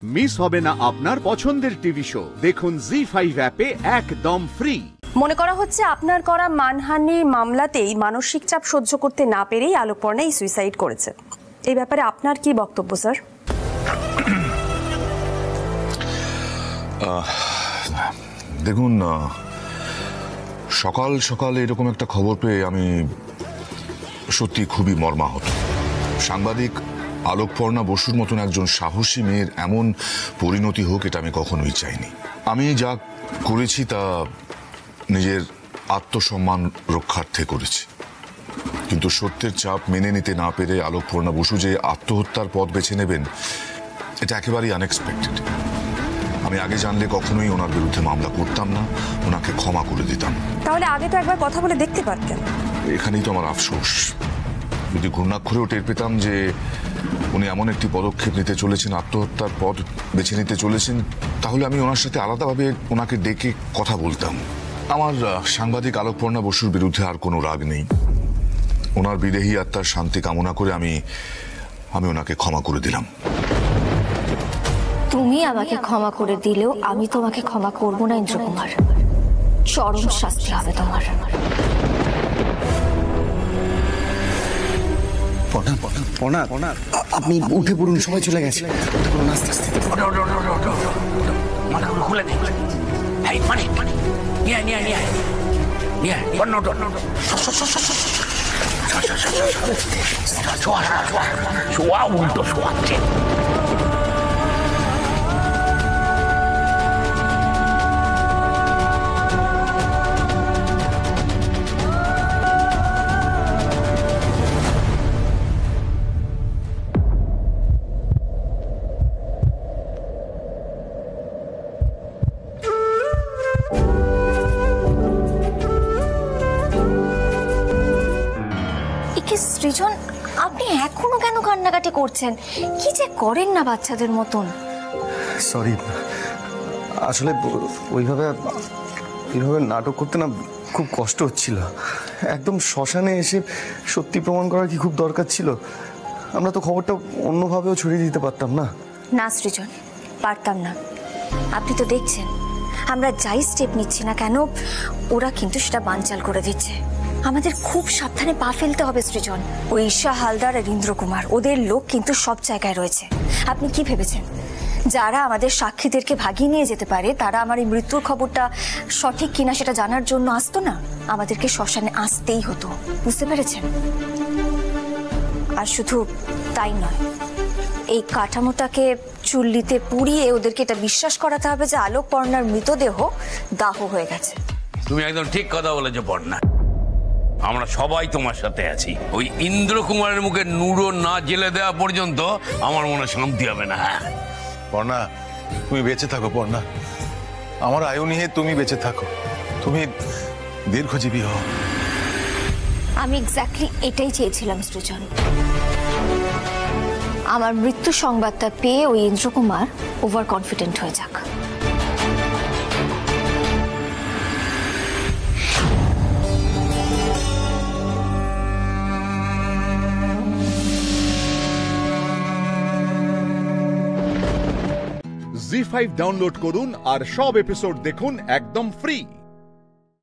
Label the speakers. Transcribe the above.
Speaker 1: Miss হবে না আপনার পছন্দের টিভি শো। দেখুন জি5 অ্যাপে একদম ফ্রি।
Speaker 2: মনে করা হচ্ছে আপনার করা মানহানি মামলাতেই মানসিক চাপ সহ্য করতে না পেরেই আলোকপর্ণা সুইসাইড করেছে। এই ব্যাপারে আপনার কি বক্তব্য স্যার?
Speaker 3: দেখুন, সকাল সকাল এরকম একটা খবর পেয়ে আমি সত্যি খুবই মর্মাহত। সাংবাদিক আলোকপর্ণা বসুর মতন একজন সাহসী মেয়ের এমন পরিণতি হোক, এটা আমি কখনোই চাইনি। আমি যা করেছি তা নিজের আত্মসম্মান রক্ষার্থে করেছি, কিন্তু সত্যের চাপ মেনে নিতে না পেরে আলোকপর্ণা বসু যে আত্মহত্যার পথ বেছে নেবেন, এটা একেবারেই আনএক্সপেক্টেড। আমি আগে জানলে কখনোই ওনার বিরুদ্ধে মামলা করতাম না, ওনাকে ক্ষমা করে দিতাম।
Speaker 2: তাহলে আগে তো একবার কথা বলে দেখতে পারতেন।
Speaker 3: এখানেই তো আমার আফসোস। যদি ঘূর্ণাক্ষরেও টের পেতাম যে উনি এমন একটি পদক্ষেপ নিতে চলেছেন, আত্মহত্যার পথ বেছে নিতে চলেছেন, তাহলে আমি ওনার সাথে আলাদাভাবে ওনাকে ডেকে কথা বলতাম। আমার সাংবাদিক আলোকপর্ণা বসুর বিরুদ্ধে আর কোনো রাগ নেই। ওনার বিদেহী আত্মার শান্তি কামনা করে আমি ওনাকে ক্ষমা করে দিলাম।
Speaker 4: তুমি আমাকে ক্ষমা করে দিলেও আমি তোমাকে ক্ষমা করব না ইন্দ্রকুমার। চরম শাস্তি হবে তোমার।
Speaker 5: আপনি উঠে পড়ুন, সবাই চলে গেছে। আস্তে আস্তে
Speaker 6: খুলে নেই। উল্টো শোয়াচ্ছে।
Speaker 4: সৃজন, আপনি এখনো কেন কান্নাকাটি করছেন? কি যে করেন না বাচ্চাদের মতন।
Speaker 5: সরি, আসলে এইভাবে নাটক করতে না খুব কষ্ট হচ্ছিল। একদম শ্মশানে এসে সত্যি প্রমাণ করা কি খুব দরকার ছিল? আমরা তো খবরটা অন্যভাবেও ছড়িয়ে দিতে পারতাম না?
Speaker 4: না সৃজন, পারতাম না। আপনি তো দেখছেন আমরা যাই স্টেপ নিচ্ছি না কেন, ওরা কিন্তু সেটা বানচাল করে দিচ্ছে। আমাদের খুব সাবধানে পা ফেলতে হবে সৃজন। ওই ঈশা হালদার আর ইন্দ্রকুমার, ওদের লোক কিন্তু সব জায়গায় রয়েছে। আপনি কি ভেবেছেন যারা আমাদের সাক্ষীদেরকে ভাগিয়ে নিয়ে যেতে পারে তারা আমার এই মৃত্যুর খবরটা সঠিক কিনা সেটা জানার জন্য আসতো না? আমাদেরকে শ্মশানে আসতেই হতো, বুঝতে পেরেছেন? আর শুধু তাই নয়, এই কাঠামোটাকে চুল্লিতে পুড়িয়ে ওদেরকে এটা বিশ্বাস করাতে হবে যে আলোকপর্ণার মৃতদেহ দাহ হয়ে গেছে।
Speaker 6: তুমি একদম ঠিক কথা বলেছো পর্ণা। আমরা সবাই তোমার সাথে আছি। ওই ইন্দ্রকুমারের মুখে নুড়ো না জেলে দেওয়া পর্যন্ত আমার মনে শান্তি হবে না।
Speaker 7: পর্ণা, তুমি বেঁচে থাকো। পর্ণা, আমার আয়ু নিয়ে তুমি বেঁচে থাকো। তুমি দীর্ঘজীবী হও।
Speaker 4: আমি এক্স্যাক্টলি এটাই চেয়েছিলাম সৃজন। আমার মৃত্যু সংবাদটা পেয়ে ওই ইন্দ্রকুমার ওভার কনফিডেন্ট হয়ে যাক।
Speaker 1: জি5 ডাউনলোড করুন আর সব এপিসোড দেখুন একদম ফ্রি।